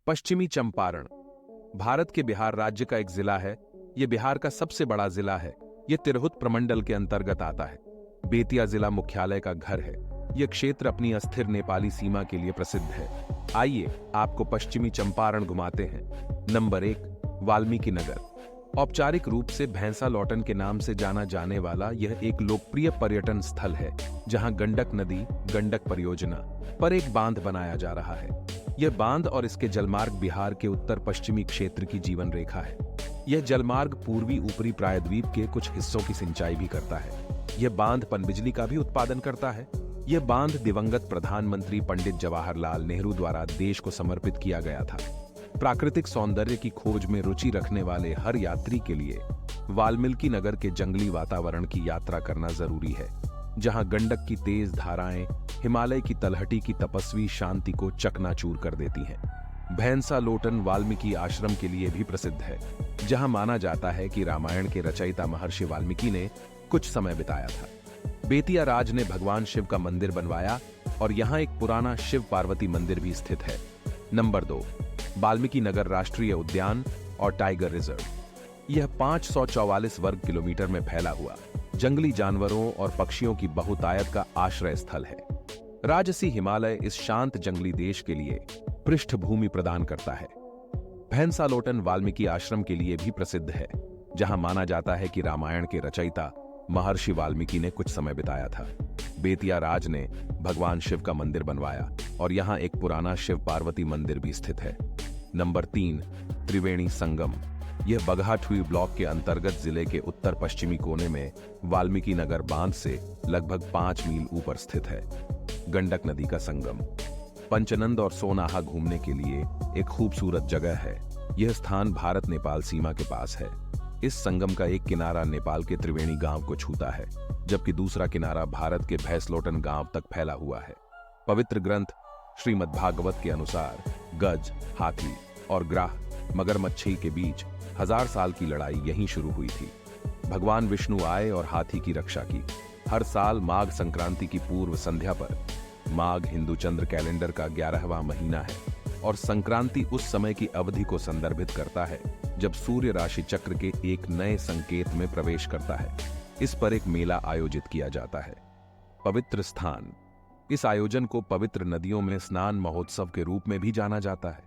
पश्चिमी चंपारण भारत के बिहार राज्य का एक जिला है। यह बिहार का सबसे बड़ा जिला है। यह तिरहुत प्रमंडल के अंतर्गत आता है। बेतिया जिला मुख्यालय का घर है। यह क्षेत्र अपनी अस्थिर नेपाली सीमा के लिए प्रसिद्ध है। आइए आपको पश्चिमी चंपारण घुमाते हैं। नंबर 1, वाल्मीकि नगर। औपचारिक रूप से भैंसा लौटन के नाम से जाना जाने वाला यह एक लोकप्रिय पर्यटन स्थल है, जहां गंडक नदी गंडक परियोजना पर एक बांध बनाया जा रहा है। यह बांध और इसके जलमार्ग बिहार के उत्तर पश्चिमी क्षेत्र की जीवन रेखा है। यह जलमार्ग पूर्वी ऊपरी प्रायद्वीप के कुछ हिस्सों की सिंचाई भी करता है। यह बांध पनबिजली का भी उत्पादन करता है। यह बांध दिवंगत प्रधानमंत्री पंडित जवाहरलाल नेहरू द्वारा देश को समर्पित किया गया था। प्राकृतिक सौंदर्य की खोज में रुचि रखने वाले हर यात्री के लिए वाल्मीकि नगर के जंगली वातावरण की यात्रा करना जरूरी है, जहां गंडक की तेज धाराएं हिमालय की तलहटी की तपस्वी शांति को चकनाचूर कर देती हैं। भैंसा लोटन वाल्मीकि आश्रम के लिए भी प्रसिद्ध है, जहां माना जाता है कि रामायण के रचयिता महर्षि वाल्मीकि ने कुछ समय बिताया था। बेतिया राज ने भगवान शिव का मंदिर बनवाया और यहां एक पुराना शिव पार्वती मंदिर भी स्थित है। नंबर 2, वाल्मीकि नगर राष्ट्रीय उद्यान और टाइगर रिजर्व। यह 544 वर्ग किलोमीटर में फैला हुआ जंगली जानवरों और पक्षियों की बहुतायत का आश्रय स्थल है। राजसी हिमालय इस शांत जंगली देश के लिए पृष्ठभूमि प्रदान करता है। भैंसा लोटन वाल्मीकि आश्रम के लिए भी प्रसिद्ध है, जहां माना जाता है कि रामायण के रचयिता महर्षि वाल्मीकि ने कुछ समय बिताया था। बेतिया राज ने भगवान शिव का मंदिर बनवाया और यहां एक पुराना शिव पार्वती मंदिर भी स्थित है। नंबर 3, त्रिवेणी संगम। यह बगहाठुई ब्लॉक के अंतर्गत जिले के उत्तर पश्चिमी कोने में वाल्मीकि नगर बांध से लगभग 5 मील ऊपर स्थित है। गंडक नदी का संगम पंचनंद और सोनाहा घूमने के लिए एक खूबसूरत जगह है। यह स्थान भारत नेपाल सीमा के पास है। इस संगम का एक किनारा नेपाल के त्रिवेणी गांव को छूता है, जबकि दूसरा किनारा भारत के भैंसलोटन गांव तक फैला हुआ है। पवित्र ग्रंथ श्रीमद्भागवत के अनुसार गज, हाथी और ग्राह मगरमच्छी के बीच 1000 साल की लड़ाई यहीं शुरू हुई थी। भगवान विष्णु आए और हाथी की रक्षा की। हर साल माघ संक्रांति की पूर्व संध्या पर, माघ हिंदू चंद्र कैलेंडर का 11वां महीना है और संक्रांति उस समय की अवधि को संदर्भित करता है जब सूर्य राशि चक्र के एक नए संकेत में प्रवेश करता है। इस पर एक मेला आयोजित किया जाता है। पवित्र स्थान। इस आयोजन को पवित्र नदियों में स्नान महोत्सव के रूप में भी जाना जाता है।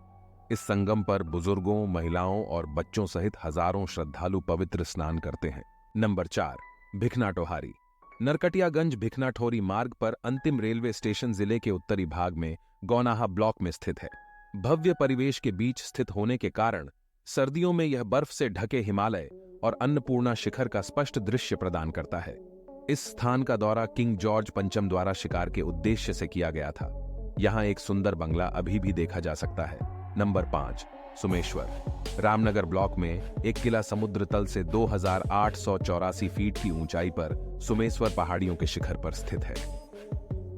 इस संगम पर बुजुर्गों, महिलाओं और बच्चों सहित हजारों श्रद्धालु पवित्र स्नान करते हैं। नंबर 4, भिखनाटोहारी। नरकटियागंज भिखनाठोरी मार्ग पर अंतिम रेलवे स्टेशन जिले के उत्तरी भाग में गौनाहा ब्लॉक में स्थित है। भव्य परिवेश के बीच स्थित होने के कारण सर्दियों में यह बर्फ से ढके हिमालय और अन्नपूर्णा शिखर का स्पष्ट दृश्य प्रदान करता है। इस स्थान का दौरा किंग जॉर्ज पंचम द्वारा शिकार के उद्देश्य से किया गया था। यहां एक सुंदर बंगला अभी भी देखा जा सकता है। नंबर 5, सुमेश्वर। रामनगर ब्लॉक में एक किला समुद्र तल से 2884 फीट की ऊंचाई पर सुमेश्वर पहाड़ियों के शिखर पर स्थित है।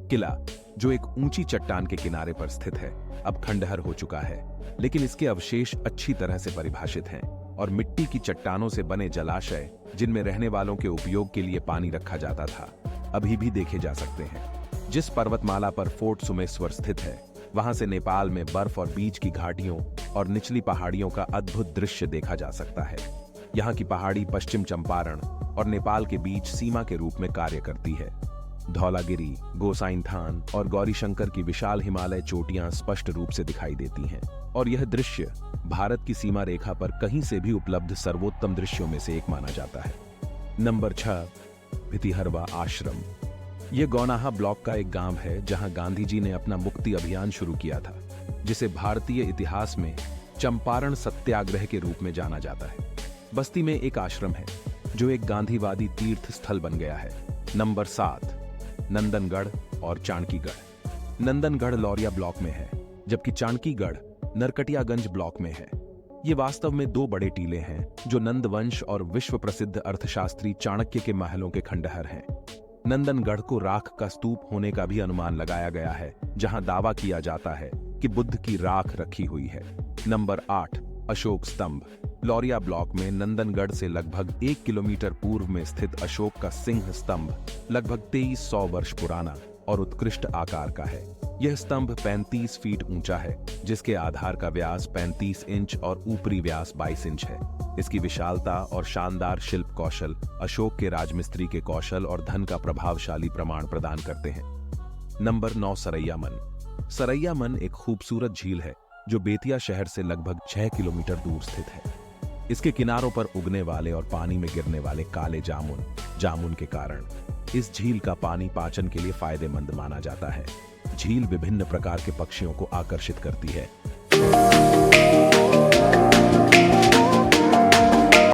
किला, जो एक ऊंची चट्टान के किनारे पर स्थित है, अब खंडहर हो चुका है, लेकिन इसके अवशेष अच्छी तरह से परिभाषित हैं और मिट्टी की चट्टानों से बने जलाशय, जिनमें रहने वालों के उपयोग के लिए पानी रखा जाता था, अभी भी देखे जा सकते हैं। जिस पर्वतमाला पर फोर्ट सुमेश्वर स्थित है, वहां से नेपाल में बर्फ और बीच की घाटियों और निचली पहाड़ियों का अद्भुत दृश्य देखा जा सकता है। यहाँ की पहाड़ी पश्चिम चंपारण और नेपाल के बीच सीमा के रूप में कार्य करती है। धौलागिरी, गोसाइनथान और गौरीशंकर की विशाल हिमालय चोटियां स्पष्ट रूप से दिखाई देती हैं और यह दृश्य भारत की सीमा रेखा पर कहीं से भी उपलब्ध सर्वोत्तम दृश्यों में से एक माना जाता है। नंबर 6, भितिहरवा आश्रम। यह गौनाहा ब्लॉक का एक गांव है जहां गांधी जी ने अपना मुक्ति अभियान शुरू किया था, जिसे भारतीय इतिहास में चंपारण सत्याग्रह के रूप में जाना जाता है। बस्ती में एक आश्रम है जो एक गांधीवादी तीर्थ स्थल बन गया है। नंबर 7, नंदनगढ़ और चाणकीगढ़। नंदनगढ़ लौरिया ब्लॉक में है, जबकि चाणकीगढ़ नरकटियागंज ब्लॉक में है। ये वास्तव में 2 बड़े टीले हैं जो नंदवंश और विश्व प्रसिद्ध अर्थशास्त्री चाणक्य के महलों के खंडहर हैं। नंदनगढ़ को राख का स्तूप होने का भी अनुमान लगाया गया है, जहां दावा किया जाता है कि बुद्ध की राख रखी हुई है। नंबर 8, अशोक स्तंभ। लौरिया ब्लॉक में नंदनगढ़ से लगभग 1 किलोमीटर पूर्व में स्थित अशोक का सिंह स्तंभ लगभग 2300 वर्ष पुराना और उत्कृष्ट आकार का है। यह स्तंभ 35 फीट ऊंचा है, जिसके आधार का व्यास 35 इंच और ऊपरी व्यास 22 इंच है। इसकी विशालता और शानदार शिल्प कौशल अशोक के राजमिस्त्री के कौशल और धन का प्रभावशाली प्रमाण प्रदान करते हैं। नंबर 9, सरैया मन। सरैया मन एक खूबसूरत झील है जो बेतिया शहर से लगभग 6 किलोमीटर दूर स्थित है। इसके किनारों पर उगने वाले और पानी में गिरने वाले काले जामुन के कारण इस झील का पानी पाचन के लिए फायदेमंद माना जाता है। झील विभिन्न प्रकार के पक्षियों को आकर्षित करती है।